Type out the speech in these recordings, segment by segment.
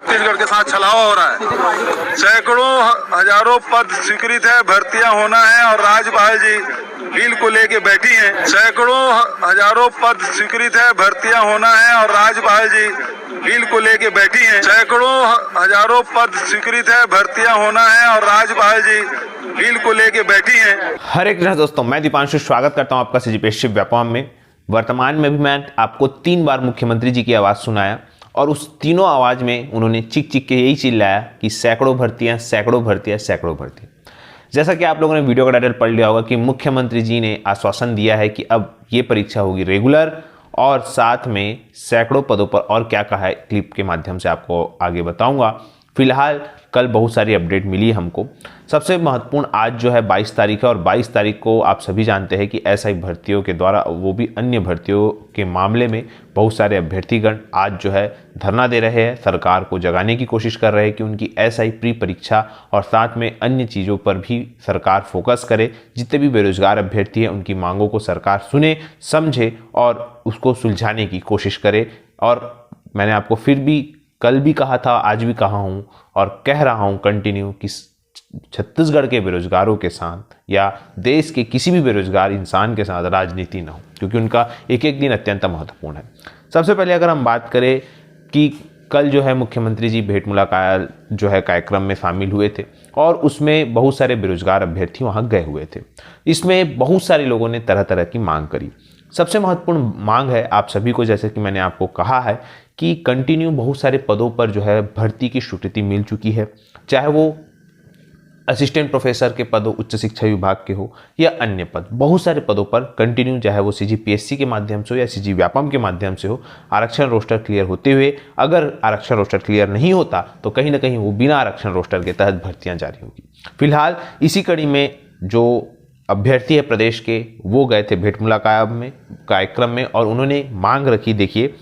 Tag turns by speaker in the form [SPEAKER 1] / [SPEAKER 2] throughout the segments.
[SPEAKER 1] छत्तीसगढ़ के साथ छलावा हो रहा है। सैकड़ों हजारों पद स्वीकृत है, भर्तियां होना है और राज्यपाल जी बिल को लेके बैठी हैं। सैकड़ों हजारों पद स्वीकृत है, भर्तियां होना है और राज्यपाल जी बिल को लेके बैठी हैं। सैकड़ों हजारों पद स्वीकृत है, भर्तियां होना है और राज्यपाल जी बिल को लेके बैठी हैं।
[SPEAKER 2] हरे कृष्ण दोस्तों, मैं दीपांशु स्वागत करता हूं आपका सीजीपीएससी व्यापम में। वर्तमान में भी मैं आपको 3 बार मुख्यमंत्री जी की आवाज़ सुनाया और उस तीनों आवाज़ में उन्होंने चिक चिक के यही चिल्लाया कि सैकड़ों भर्तियां, सैकड़ों भर्तियां, सैकड़ों भर्तियां। जैसा कि आप लोगों ने वीडियो का टाइटल पढ़ लिया होगा कि मुख्यमंत्री जी ने आश्वासन दिया है कि अब ये परीक्षा होगी रेगुलर और साथ में सैकड़ों पदों पर। और क्या कहा है क्लिप के माध्यम से आपको आगे बताऊंगा। फिलहाल कल बहुत सारी अपडेट मिली हमको। सबसे महत्वपूर्ण आज जो है 22 तारीख है और 22 तारीख को आप सभी जानते हैं कि एसआई भर्तियों के द्वारा, वो भी अन्य भर्तियों के मामले में, बहुत सारे अभ्यर्थीगण आज जो है धरना दे रहे हैं, सरकार को जगाने की कोशिश कर रहे हैं कि उनकी एसआई प्री परीक्षा और साथ में अन्य चीज़ों पर भी सरकार फोकस करे। जितने भी बेरोजगार अभ्यर्थी हैं उनकी मांगों को सरकार सुने, समझे और उसको सुलझाने की कोशिश करे। और मैंने आपको फिर भी कल भी कहा था, आज भी कहा हूँ और कह रहा हूँ कंटिन्यू कि छत्तीसगढ़ के बेरोजगारों के साथ या देश के किसी भी बेरोजगार इंसान के साथ राजनीति ना हो, क्योंकि उनका एक एक दिन अत्यंत महत्वपूर्ण है। सबसे पहले अगर हम बात करें कि कल जो है मुख्यमंत्री जी भेंट मुलाकात जो है कार्यक्रम में शामिल हुए थे और उसमें बहुत सारे बेरोजगार अभ्यर्थी वहाँ गए हुए थे। इसमें बहुत सारे लोगों ने तरह तरह की मांग करी। सबसे महत्वपूर्ण मांग है आप सभी को, जैसे कि मैंने आपको कहा है कि कंटिन्यू बहुत सारे पदों पर जो है भर्ती की स्वीकृति मिल चुकी है, चाहे वो असिस्टेंट प्रोफेसर के पद हो, उच्च शिक्षा विभाग के हो या अन्य पद। बहुत सारे पदों पर कंटिन्यू, चाहे वो सीजीपीएससी के माध्यम से हो या सीजी व्यापम के माध्यम से हो, आरक्षण रोस्टर क्लियर होते हुए, अगर आरक्षण रोस्टर क्लियर नहीं होता तो कहीं ना कहीं वो बिना आरक्षण रोस्टर के तहत भर्तियां जारी होगी। फिलहाल इसी कड़ी में जो अभ्यर्थी है प्रदेश के, वो गए थे भेंट मुलाकात में कार्यक्रम में और उन्होंने मांग रखी। देखिए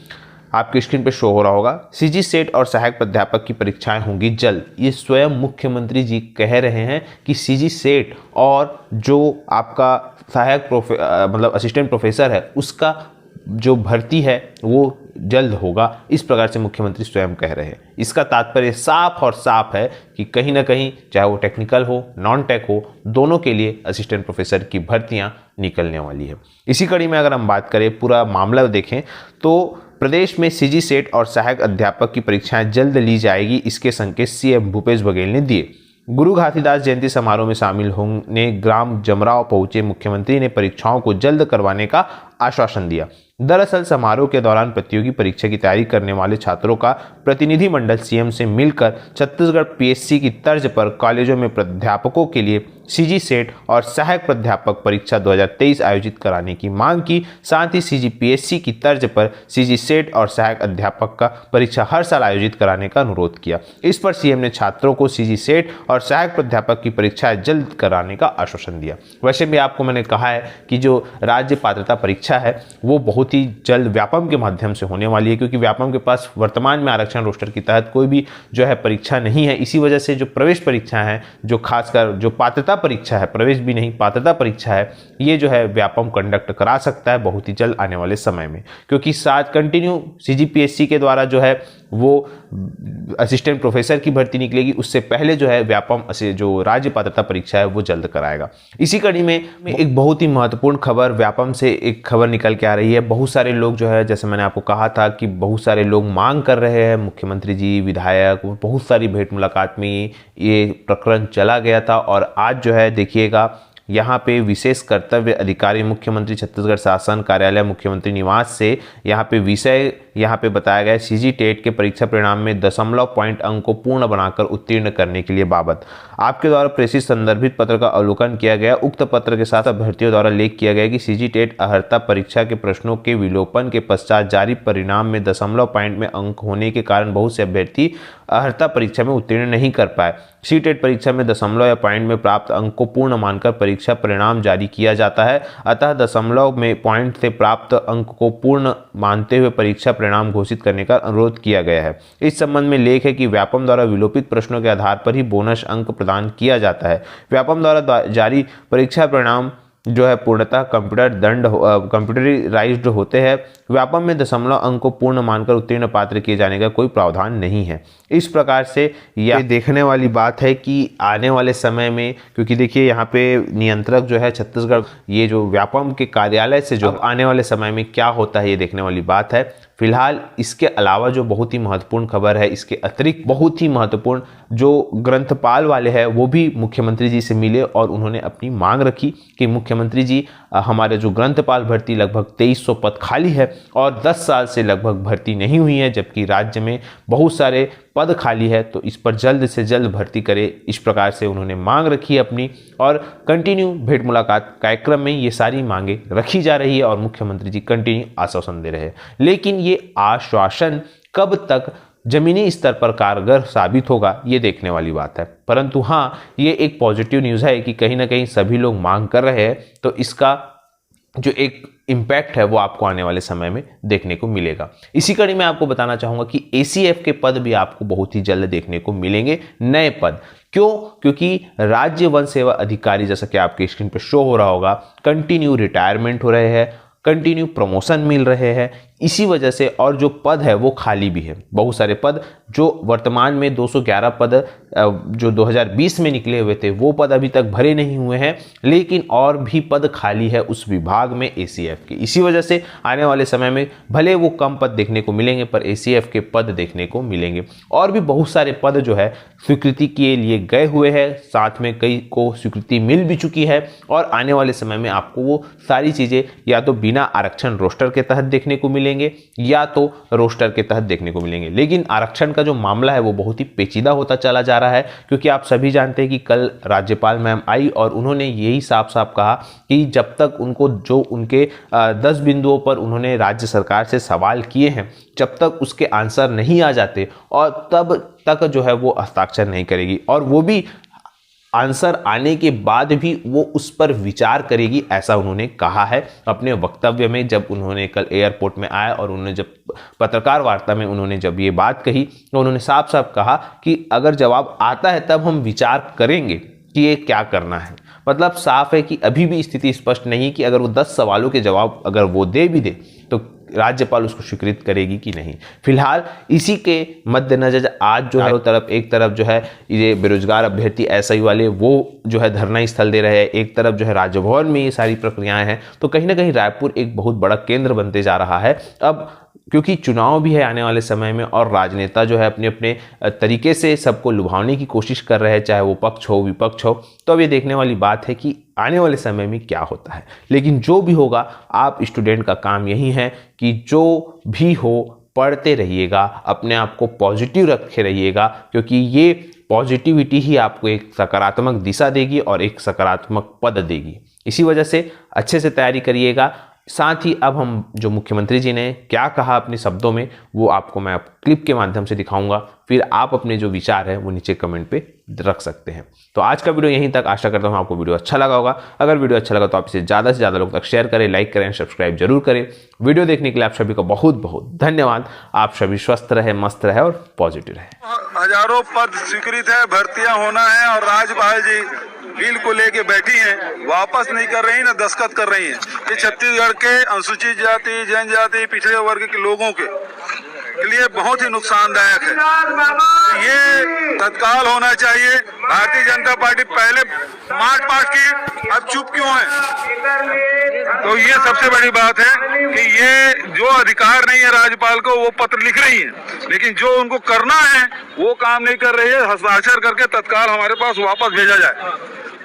[SPEAKER 2] आपकी स्क्रीन पे शो हो रहा होगा, सीजी सेट और सहायक प्राध्यापक की परीक्षाएं होंगी जल्द। ये स्वयं मुख्यमंत्री जी कह रहे हैं कि सीजी सेट और जो आपका सहायक मतलब असिस्टेंट प्रोफेसर है उसका जो भर्ती है वो जल्द होगा। इस प्रकार से मुख्यमंत्री स्वयं कह रहे हैं। इसका तात्पर्य साफ और साफ है कि कहीं ना कहीं, चाहे वो टेक्निकल हो, नॉन टेक हो, दोनों के लिए असिस्टेंट प्रोफेसर की भर्तियां निकलने वाली है। इसी कड़ी में अगर हम बात करें, पूरा मामला देखें तो प्रदेश में सीजी सेट और सहायक अध्यापक की परीक्षाएं जल्द ली जाएगी, इसके संकेत सीएम भूपेश बघेल ने दिए। गुरु घासीदास जयंती समारोह में शामिल होने ग्राम जमराव पहुंचे मुख्यमंत्री ने परीक्षाओं को जल्द करवाने का आश्वासन दिया। दरअसल समारोह के दौरान प्रतियोगी परीक्षा की तैयारी करने वाले छात्रों का प्रतिनिधि मंडल सीएम से मिलकर छत्तीसगढ़ पीएससी की तर्ज पर कॉलेजों में प्राध्यापकों के लिए सीजी सेट और सहायक प्राध्यापक परीक्षा 2023 आयोजित कराने की मांग की। साथ ही सीजीपीएससी की तर्ज पर सीजी सेट और सहायक अध्यापक का परीक्षा हर साल आयोजित कराने का अनुरोध किया। इस पर सीएम ने छात्रों को सीजी सेट और सहायक प्राध्यापक की परीक्षा जल्द कराने का आश्वासन दिया। वैसे भी आपको मैंने कहा है कि जो राज्य पात्रता परीक्षा है वो बहुत ही जल्द व्यापम के माध्यम से होने वाली है, क्योंकि व्यापम के पास वर्तमान में आरक्षण रोस्टर के तहत कोई भी जो है परीक्षा नहीं है। इसी वजह से जो प्रवेश परीक्षा है, जो खासकर जो पात्रता परीक्षा है, प्रवेश भी नहीं पात्रता परीक्षा है, ये जो है व्यापम कंडक्ट करा सकता है बहुत ही जल्द आने वाले समय में, क्योंकि साथ कंटिन्यू सीजीपीएससी के द्वारा जो है वो असिस्टेंट प्रोफेसर की भर्ती निकलेगी, उससे पहले जो है व्यापम जो राज्य पात्रता परीक्षा है वो जल्द कराएगा। इसी कड़ी में एक बहुत ही महत्वपूर्ण खबर व्यापम से एक खबर निकल के आ रही है। बहुत सारे लोग जो है, जैसे मैंने आपको कहा था कि बहुत सारे लोग मांग कर रहे हैं, मुख्यमंत्री जी, विधायक, बहुत सारी भेंट मुलाकात में ये प्रकरण चला गया था और आज जो है देखिएगा यहाँ पे विशेष कर्तव्य अधिकारी मुख्यमंत्री छत्तीसगढ़ शासन कार्यालय मुख्यमंत्री निवास से यहाँ पे विषय यहाँ पे बताया गया सीजी टेट के परीक्षा परिणाम में दशमलव पॉइंट अंक को पूर्ण बनाकर उत्तीर्ण करने के लिए बाबत आपके द्वारा प्रेषित संदर्भित पत्र का अवलोकन किया गया। उक्त पत्र के साथ अभ्यर्थियों द्वारा लेख किया गया कि सीजी टेट अर्हता परीक्षा के प्रश्नों के विलोपन के पश्चात जारी परिणाम में दशमलव पॉइंट में अंक होने के कारण बहुत से अभ्यर्थी अर्हता परीक्षा में उत्तीर्ण नहीं कर पाए। सी टेट परीक्षा में दशमलव या पॉइंट में प्राप्त अंक को पूर्ण मानकर परीक्षा परिणाम जारी किया जाता है। अतः दशमलव में पॉइंट से प्राप्त अंक को पूर्ण मानते हुए परीक्षा परिणाम घोषित करने का अनुरोध किया गया है। इस संबंध में लेख है कि व्यापम द्वारा विलोपित प्रश्नों के आधार पर ही बोनस अंक प्रदान किया जाता है। व्यापम द्वारा जारी परीक्षा परिणाम जो है पूर्णतः कंप्यूटराइज्ड होते हैं। व्यापम में दशमलव अंक को पूर्ण मानकर उत्तीर्ण पात्र किए जाने का कोई प्रावधान नहीं है। इस प्रकार से यह देखने वाली बात है कि आने वाले समय में, क्योंकि देखिए यहाँ पे नियंत्रक जो है छत्तीसगढ़, ये जो व्यापम के कार्यालय से जो आने वाले समय में क्या होता है ये देखने वाली बात है। फिलहाल इसके अलावा जो बहुत ही महत्वपूर्ण खबर है, इसके अतिरिक्त बहुत ही महत्वपूर्ण जो ग्रंथपाल वाले हैं वो भी मुख्यमंत्री जी से मिले और उन्होंने अपनी मांग रखी कि मुख्यमंत्री जी हमारे जो ग्रंथपाल भर्ती लगभग 2300 पद खाली है और 10 साल से लगभग भर्ती नहीं हुई है, जबकि राज्य में बहुत सारे पद खाली है, तो इस पर जल्द से जल्द भर्ती करे, इस प्रकार से उन्होंने मांग रखी है अपनी। और कंटिन्यू भेंट मुलाकात कार्यक्रम में ये सारी मांगे रखी जा रही है और मुख्यमंत्री जी कंटिन्यू आश्वासन दे रहे हैं। लेकिन ये आश्वासन कब तक जमीनी स्तर पर कारगर साबित होगा ये देखने वाली बात है। परंतु हाँ, ये एक पॉजिटिव न्यूज़ है कि कहीं ना कहीं सभी लोग मांग कर रहे हैं, तो इसका जो एक इम्पैक्ट है वो आपको आने वाले समय में देखने को मिलेगा। इसी कड़ी में आपको बताना चाहूँगा कि ACF के पद भी आपको बहुत ही जल्द देखने को मिलेंगे, नए पद। क्यों? क्योंकि राज्य वन सेवा अधिकारी, जैसा कि आपके स्क्रीन पर शो हो रहा होगा, कंटिन्यू रिटायरमेंट हो रहे हैं, कंटिन्यू प्रमोशन मिल रहे हैं, इसी वजह से। और जो पद है वो खाली भी है, बहुत सारे पद जो वर्तमान में 211 पद जो 2020 में निकले हुए थे वो पद अभी तक भरे नहीं हुए हैं, लेकिन और भी पद खाली है उस विभाग में ACF के। इसी वजह से आने वाले समय में भले वो कम पद देखने को मिलेंगे पर ACF के पद देखने को मिलेंगे। और भी बहुत सारे पद जो है स्वीकृति के लिए गए हुए हैं, साथ में कई को स्वीकृति मिल भी चुकी है और आने वाले समय में आपको वो सारी चीज़ें या तो बिना आरक्षण रोस्टर के तहत देखने को मिलेंगे या तो रोस्टर के तहत देखने को मिलेंगे। लेकिन आरक्षण का जो मामला है वो बहुत ही पेचीदा होता चला जा रहा है, क्योंकि आप सभी जानते हैं कि कल राज्यपाल मैम आई और उन्होंने यही साफ साफ कहा कि जब तक उनको जो उनके 10 बिंदुओं पर उन्होंने राज्य सरकार से सवाल किए हैं, जब तक उसके आंसर नहीं आ जाते और तब तक जो है वो हस्ताक्षर नहीं करेगी, और वो भी आंसर आने के बाद भी वो उस पर विचार करेगी, ऐसा उन्होंने कहा है अपने वक्तव्य में। जब उन्होंने कल एयरपोर्ट में आए और उन्होंने जब पत्रकार वार्ता में उन्होंने जब ये बात कही तो उन्होंने साफ साफ कहा कि अगर जवाब आता है तब हम विचार करेंगे कि ये क्या करना है। मतलब साफ है कि अभी भी स्थिति स्पष्ट नहीं कि अगर वो 10 सवालों के जवाब अगर वो दे भी दे तो राज्यपाल उसको स्वीकृत करेगी कि नहीं। फिलहाल इसी के मद्देनजर आज जो है तरफ एक तरफ जो है ये बेरोजगार अभ्यर्थी SI वाले वो जो है धरना स्थल दे रहे हैं, एक तरफ जो है राजभवन में ये सारी प्रक्रियाएं हैं, तो कहीं ना कहीं रायपुर एक बहुत बड़ा केंद्र बनते जा रहा है अब, क्योंकि चुनाव भी है आने वाले समय में और राजनेता जो है अपने अपने तरीके से सबको लुभाने की कोशिश कर रहे हैं, चाहे वो पक्ष हो विपक्ष हो। तो अब ये देखने वाली बात है कि आने वाले समय में क्या होता है। लेकिन जो भी होगा, आप स्टूडेंट का काम यही है कि जो भी हो पढ़ते रहिएगा, अपने आप को पॉजिटिव रखे रहिएगा, क्योंकि ये पॉजिटिविटी ही आपको एक सकारात्मक दिशा देगी और एक सकारात्मक पद देगी। इसी वजह से अच्छे से तैयारी करिएगा। साथ ही अब हम जो मुख्यमंत्री जी ने क्या कहा अपने शब्दों में वो आपको मैं क्लिप के माध्यम से दिखाऊंगा, फिर आप अपने जो विचार है वो नीचे कमेंट पे रख सकते हैं। तो आज का वीडियो यहीं तक, आशा करता हूँ आपको वीडियो अच्छा लगा होगा। अगर वीडियो अच्छा लगा तो आप इसे ज़्यादा से ज़्यादा लोग तक शेयर करें, लाइक करें, सब्सक्राइब जरूर करें। वीडियो देखने के लिए आप सभी का बहुत बहुत धन्यवाद। आप सभी स्वस्थ रहे, मस्त रहे और पॉजिटिव रहे।
[SPEAKER 1] हजारों पद स्वीकृत है, भर्तियां होना है और राज्यपाल जी बिल को लेके बैठी हैं, वापस नहीं कर रही ना दस्तखत कर रही हैं। ये छत्तीसगढ़ के अनुसूचित जाति, जनजाति, पिछड़े वर्ग के लोगों के लिए बहुत ही नुकसानदायक है। ये तत्काल होना चाहिए। भारतीय जनता पार्टी पहले मार्च पास की, अब चुप क्यों है? तो ये सबसे बड़ी बात है कि ये जो अधिकार नहीं है राज्यपाल को, वो पत्र लिख रही है, लेकिन जो उनको करना है वो काम नहीं कर रही है। हस्ताक्षर करके तत्काल हमारे पास वापस भेजा जाए।